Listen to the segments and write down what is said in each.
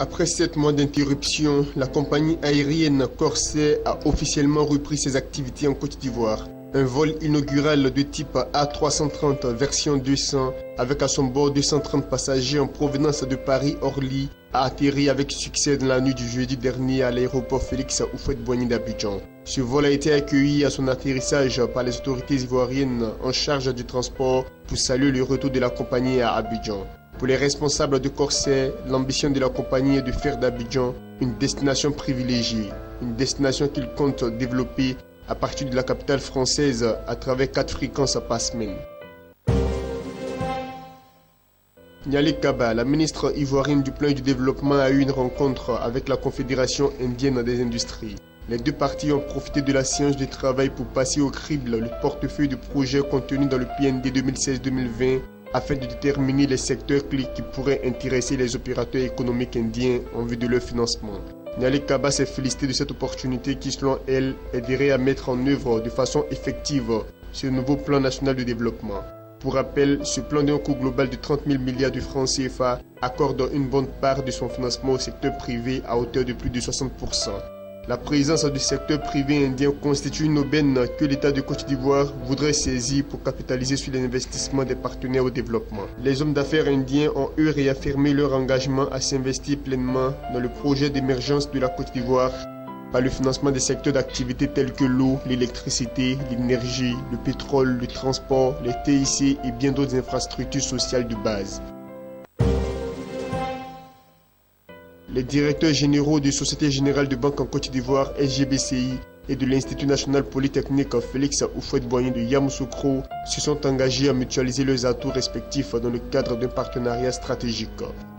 Après 7 mois d'interruption, la compagnie aérienne Corsair a officiellement repris ses activités en Côte d'Ivoire. Un vol inaugural de type A330 version 200 avec à son bord 230 passagers en provenance de Paris-Orly a atterri avec succès dans la nuit du jeudi dernier à l'aéroport Félix Houphouët-Boigny d'Abidjan. Ce vol a été accueilli à son atterrissage par les autorités ivoiriennes en charge du transport pour saluer le retour de la compagnie à Abidjan. Pour les responsables de Corsair, l'ambition de la compagnie est de faire d'Abidjan une destination privilégiée, une destination qu'ils comptent développer à partir de la capitale française à travers 4 fréquences par semaine. Niali Kaba, la ministre ivoirienne du plan et du développement, a eu une rencontre avec la Confédération indienne des industries. Les deux parties ont profité de la séance de travail pour passer au crible le portefeuille de projets contenu dans le PND 2016-2020 afin de déterminer les secteurs clés qui pourraient intéresser les opérateurs économiques indiens en vue de leur financement. Niali Kaba s'est félicité de cette opportunité qui, selon elle, aiderait à mettre en œuvre de façon effective ce nouveau plan national de développement. Pour rappel, ce plan d'un coût global de 30 000 milliards de francs CFA accorde une bonne part de son financement au secteur privé à hauteur de plus de 60%. La présence du secteur privé indien constitue une aubaine que l'État de Côte d'Ivoire voudrait saisir pour capitaliser sur les investissements des partenaires au développement. Les hommes d'affaires indiens ont eux réaffirmé leur engagement à s'investir pleinement dans le projet d'émergence de la Côte d'Ivoire par le financement des secteurs d'activité tels que l'eau, l'électricité, l'énergie, le pétrole, le transport, les TIC et bien d'autres infrastructures sociales de base. Les directeurs généraux de Société Générale de Banque en Côte d'Ivoire, SGBCI, et de l'Institut National Polytechnique Félix Houphouët-Boigny de Yamoussoukro se sont engagés à mutualiser leurs atouts respectifs dans le cadre d'un partenariat stratégique.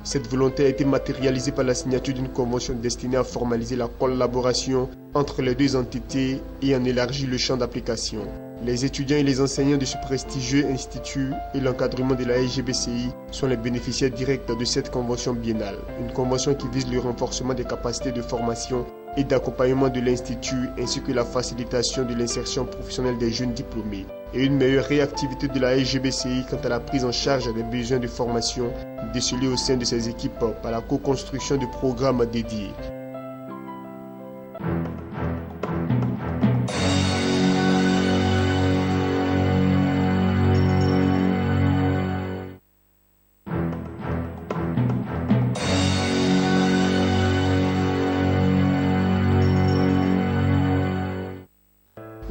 Cette volonté a été matérialisée par la signature d'une convention destinée à formaliser la collaboration entre les deux entités et en élargir le champ d'application. Les étudiants et les enseignants de ce prestigieux institut et l'encadrement de la SGBCI sont les bénéficiaires directs de cette convention biennale, une convention qui vise le renforcement des capacités de formation et d'accompagnement de l'Institut ainsi que la facilitation de l'insertion professionnelle des jeunes diplômés et une meilleure réactivité de la SGBCI quant à la prise en charge des besoins de formation décelés au sein de ses équipes par la co-construction de programmes dédiés.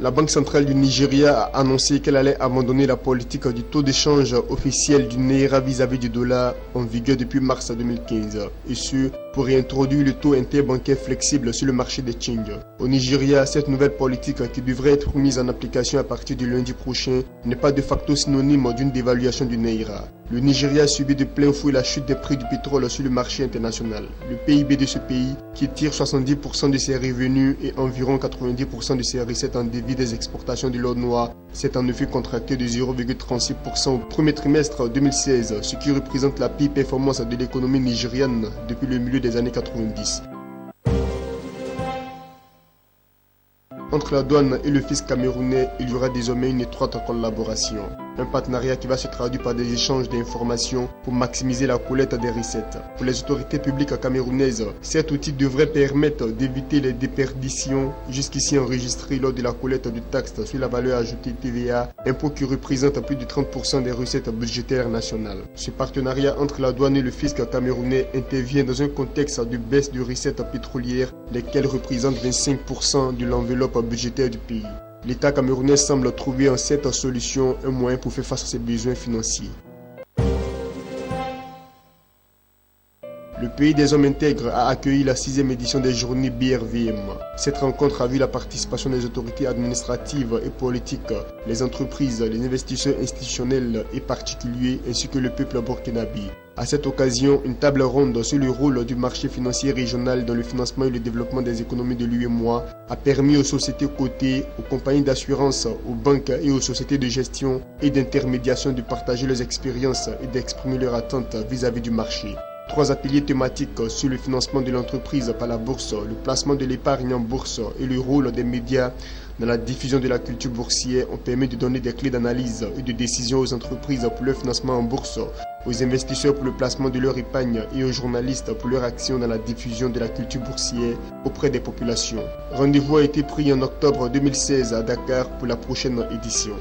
La Banque centrale du Nigeria a annoncé qu'elle allait abandonner la politique du taux d'échange officiel du Naira vis-à-vis du dollar en vigueur depuis mars 2015, et ce, pour réintroduire le taux interbancaire flexible sur le marché des change. Au Nigeria, cette nouvelle politique qui devrait être mise en application à partir du lundi prochain n'est pas de facto synonyme d'une dévaluation du Naira. Le Nigeria a subi de plein fouet la chute des prix du pétrole sur le marché international. Le PIB de ce pays, qui tire 70% de ses revenus et environ 90% de ses recettes en débit des exportations de l'or noir, s'est en effet contracté de 0,36% au premier trimestre 2016, ce qui représente la pire performance de l'économie nigériane depuis le milieu des années 90. Entre la douane et le fisc camerounais, il y aura désormais une étroite collaboration. Un partenariat qui va se traduire par des échanges d'informations pour maximiser la collecte des recettes. Pour les autorités publiques camerounaises, cet outil devrait permettre d'éviter les déperditions jusqu'ici enregistrées lors de la collecte de taxes sur la valeur ajoutée TVA, impôt qui représente plus de 30% des recettes budgétaires nationales. Ce partenariat entre la douane et le fisc camerounais intervient dans un contexte de baisse de recettes pétrolières, lesquelles représentent 25% de l'enveloppe budgétaire du pays. L'État camerounais semble trouver en cette solution un moyen pour faire face à ses besoins financiers. Le pays des hommes intègres a accueilli la 6e édition des journées BRVM. Cette rencontre a vu la participation des autorités administratives et politiques, les entreprises, les investisseurs institutionnels et particuliers, ainsi que le peuple burkinabé. À cette occasion, une table ronde sur le rôle du marché financier régional dans le financement et le développement des économies de l'UEMOA a permis aux sociétés cotées, aux compagnies d'assurance, aux banques et aux sociétés de gestion et d'intermédiation de partager leurs expériences et d'exprimer leurs attentes vis-à-vis du marché. 3 ateliers thématiques sur le financement de l'entreprise par la bourse, le placement de l'épargne en bourse et le rôle des médias dans la diffusion de la culture boursière ont permis de donner des clés d'analyse et de décision aux entreprises pour leur financement en bourse, aux investisseurs pour le placement de leur épargne et aux journalistes pour leur action dans la diffusion de la culture boursière auprès des populations. Rendez-vous a été pris en octobre 2016 à Dakar pour la prochaine édition.